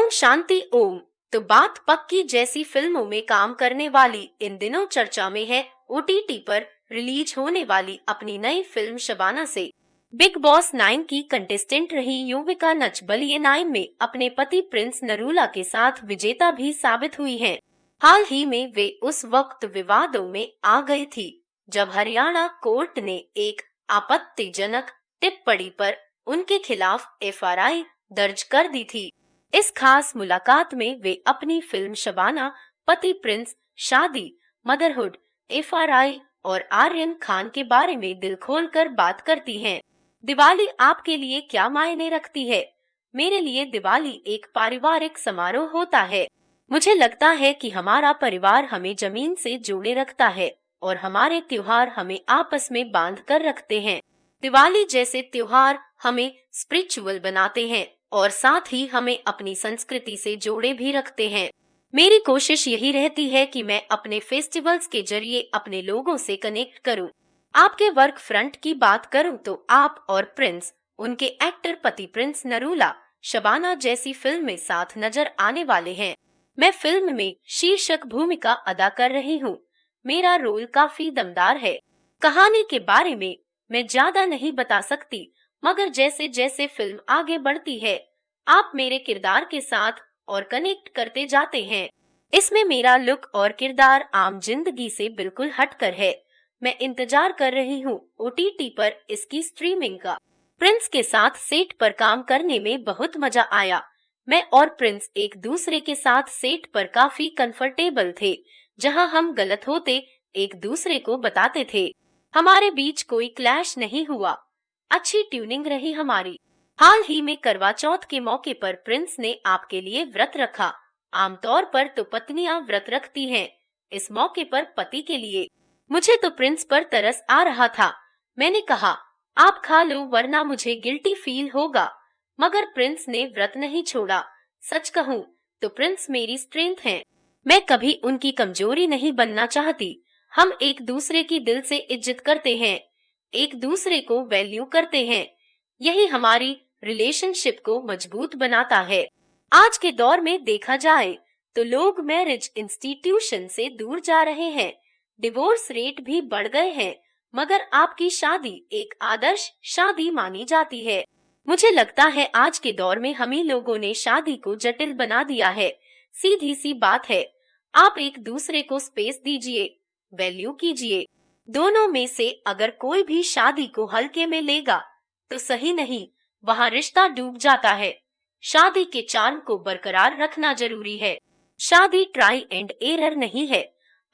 ओम शांति ओम। तो बात पक्की जैसी फिल्मों में काम करने वाली इन दिनों चर्चा में है ओटीटी पर रिलीज होने वाली अपनी नई फिल्म शबाना से। बिग बॉस 9 की कंटेस्टेंट रही युविका नच बलिए 9 में अपने पति प्रिंस नरूला के साथ विजेता भी साबित हुई हैं। हाल ही में वे उस वक्त विवादों में आ गई थी जब हरियाणा कोर्ट ने एक आपत्तिजनक टिप्पणी पर उनके खिलाफ एफआईआर दर्ज कर दी थी। इस खास मुलाकात में वे अपनी फिल्म शबाना, पति प्रिंस, शादी, मदरहुड, एफआईआर और आर्यन खान के बारे में दिल खोलकर बात करती हैं। दिवाली आपके लिए क्या मायने रखती है? मेरे लिए दिवाली एक पारिवारिक समारोह होता है। मुझे लगता है कि हमारा परिवार हमें जमीन से जोड़े रखता है और हमारे त्योहार हमें आपस में बांध कर रखते हैं। दिवाली जैसे त्योहार हमें स्पिरिचुअल बनाते हैं और साथ ही हमें अपनी संस्कृति से जोड़े भी रखते हैं। मेरी कोशिश यही रहती है कि मैं अपने फेस्टिवल्स के जरिए अपने लोगों से कनेक्ट करूं। आपके वर्क फ्रंट की बात करूं तो आप और प्रिंस, उनके एक्टर पति प्रिंस नरूला, शबाना जैसी फिल्म में साथ नजर आने वाले हैं। मैं फिल्म में शीर्षक भूमिका अदा कर रही हूँ। मेरा रोल काफी दमदार है। कहानी के बारे में मैं ज्यादा नहीं बता सकती, मगर जैसे जैसे फिल्म आगे बढ़ती है आप मेरे किरदार के साथ और कनेक्ट करते जाते हैं। इसमें मेरा लुक और किरदार आम जिंदगी से बिल्कुल हटकर है। मैं इंतजार कर रही हूँ ओटीटी पर इसकी स्ट्रीमिंग का। प्रिंस के साथ सेट पर काम करने में बहुत मजा आया। मैं और प्रिंस एक दूसरे के साथ सेट पर काफी कंफर्टेबल थे। जहाँ हम गलत होते एक दूसरे को बताते थे। हमारे बीच कोई क्लैश नहीं हुआ। अच्छी ट्यूनिंग रही हमारी। हाल ही में करवा चौथ के मौके पर प्रिंस ने आपके लिए व्रत रखा। आमतौर पर तो पत्नियां व्रत रखती हैं, इस मौके पर पति के लिए। मुझे तो प्रिंस पर तरस आ रहा था। मैंने कहा आप खा लो वरना मुझे गिल्टी फील होगा, मगर प्रिंस ने व्रत नहीं छोड़ा। सच कहूँ तो प्रिंस मेरी स्ट्रेंथ है। मैं कभी उनकी कमजोरी नहीं बनना चाहती। हम एक दूसरे की दिल से इज्जत करते हैं, एक दूसरे को वैल्यू करते हैं। यही हमारी रिलेशनशिप को मजबूत बनाता है। आज के दौर में देखा जाए तो लोग मैरिज इंस्टीट्यूशन से दूर जा रहे हैं। डिवोर्स रेट भी बढ़ गए हैं, मगर आपकी शादी एक आदर्श शादी मानी जाती है। मुझे लगता है आज के दौर में हम ही लोगों ने शादी को जटिल बना दिया है। सीधी सी बात है, आप एक दूसरे को स्पेस दीजिए, वैल्यू कीजिए। दोनों में से अगर कोई भी शादी को हल्के में लेगा तो सही नहीं, वहाँ रिश्ता डूब जाता है। शादी के चार्म को बरकरार रखना जरूरी है। शादी ट्राई एंड एरर नहीं है।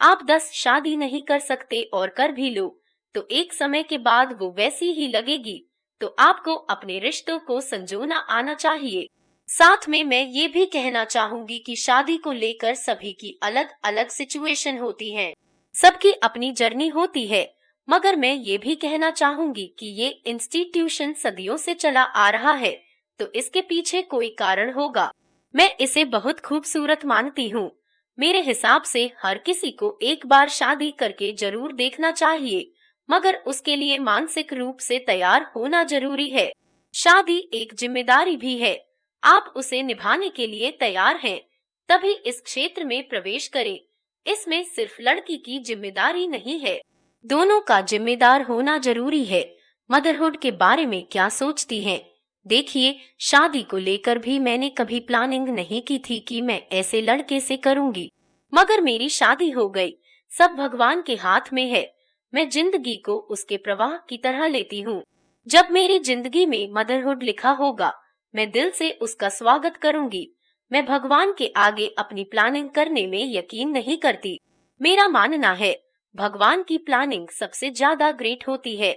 आप 10 शादी नहीं कर सकते और कर भी लो तो एक समय के बाद वो वैसी ही लगेगी। तो आपको अपने रिश्तों को संजोना आना चाहिए। साथ में मैं ये भी कहना चाहूंगी कि शादी को लेकर सभी की अलग अलग सिचुएशन होती है, सबकी अपनी जर्नी होती है। मगर मैं ये भी कहना चाहूंगी कि ये इंस्टीट्यूशन सदियों से चला आ रहा है, तो इसके पीछे कोई कारण होगा। मैं इसे बहुत खूबसूरत मानती हूँ। मेरे हिसाब से हर किसी को एक बार शादी करके जरूर देखना चाहिए, मगर उसके लिए मानसिक रूप से तैयार होना जरूरी है। शादी एक जिम्मेदारी भी है। आप उसे निभाने के लिए तैयार हैं, तभी इस क्षेत्र में प्रवेश करें। इसमें सिर्फ लड़की की जिम्मेदारी नहीं है, दोनों का जिम्मेदार होना जरूरी है। मदरहुड के बारे में क्या सोचती हैं? देखिए, शादी को लेकर भी मैंने कभी प्लानिंग नहीं की थी कि मैं ऐसे लड़के से करूंगी, मगर मेरी शादी हो गई। सब भगवान के हाथ में है। मैं जिंदगी को उसके प्रवाह की तरह लेती हूँ। जब मेरी जिंदगी में मदरहुड लिखा होगा, मैं दिल से उसका स्वागत करूंगी। मैं भगवान के आगे अपनी प्लानिंग करने में यकीन नहीं करती। मेरा मानना है भगवान की प्लानिंग सबसे ज्यादा ग्रेट होती है।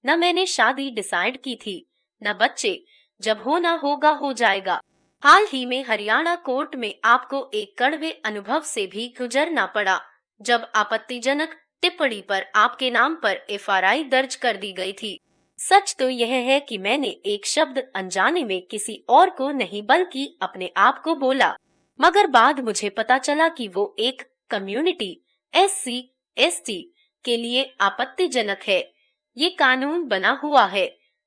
न मैंने शादी डिसाइड की थी, न बच्चे। जब होना होगा हो जाएगा। हाल ही में हरियाणा कोर्ट में आपको एक कड़वे अनुभव से भी गुजरना पड़ा, जब आपत्तिजनक टिप्पणी पर आपके नाम पर एफआईआर दर्ज कर दी गई थी। सच तो यह है कि मैंने एक शब्द अनजाने में किसी और को नहीं बल्कि अपने आप को बोला, मगर बाद मुझे पता चला कि वो एक कम्युनिटी SC ST के लिए आपत्तिजनक है। ये कानून बना हुआ है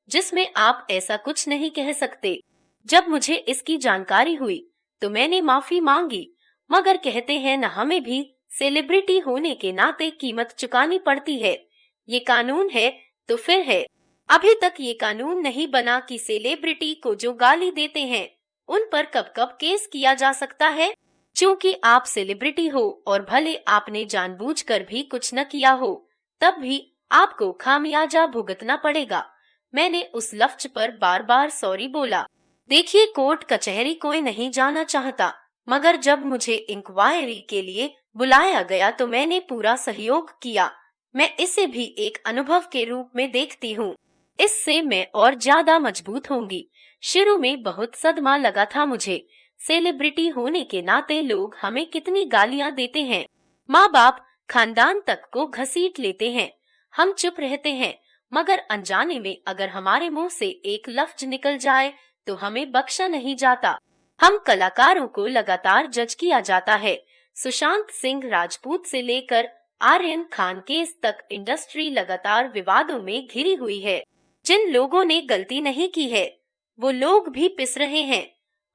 जिसमें आप ऐसा कुछ नहीं कह सकते। जब मुझे इसकी जानकारी हुई तो मैंने माफी मांगी, मगर कहते हैं न हमें भी सेलिब्रिटी होने के नाते कीमत चुकानी पड़ती है। ये कानून है तो फिर है। अभी तक ये कानून नहीं बना कि सेलिब्रिटी को जो गाली देते हैं उन पर कब कब केस किया जा सकता है। क्योंकि आप सेलिब्रिटी हो और भले आपने जानबूझकर भी कुछ न किया हो, तब भी आपको खामियाजा भुगतना पड़ेगा। मैंने उस लफ्ज पर बार बार सॉरी बोला। देखिए, कोर्ट कचहरी कोई नहीं जाना चाहता, मगर जब मुझे इंक्वायरी के लिए बुलाया गया तो मैंने पूरा सहयोग किया। मैं इसे भी एक अनुभव के रूप में देखती हूँ। इससे मैं और ज्यादा मजबूत होंगी। शुरू में बहुत सदमा लगा था मुझे। सेलिब्रिटी होने के नाते लोग हमें कितनी गालियां देते हैं। माँ बाप, खानदान तक को घसीट लेते हैं। हम चुप रहते हैं, मगर अनजाने में अगर हमारे मुंह से एक लफ्ज निकल जाए तो हमें बख्शा नहीं जाता। हम कलाकारों को लगातार जज किया जाता है। सुशांत सिंह राजपूत से लेकर आर्यन खान केस तक इंडस्ट्री लगातार विवादों में घिरी हुई है। जिन लोगों ने गलती नहीं की है वो लोग भी पिस रहे हैं।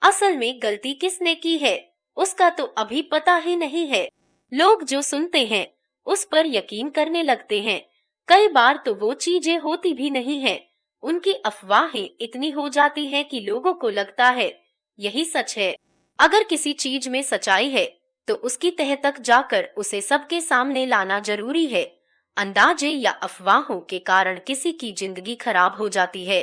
असल में गलती किसने की है उसका तो अभी पता ही नहीं है। लोग जो सुनते हैं उस पर यकीन करने लगते हैं। कई बार तो वो चीजें होती भी नहीं है। उनकी अफवाहें इतनी हो जाती हैं कि लोगों को लगता है यही सच है। अगर किसी चीज में सच्चाई है तो उसकी तह तक जाकर उसे सबके सामने लाना जरूरी है। अंदाजे या अफवाहों के कारण किसी की जिंदगी खराब हो जाती है।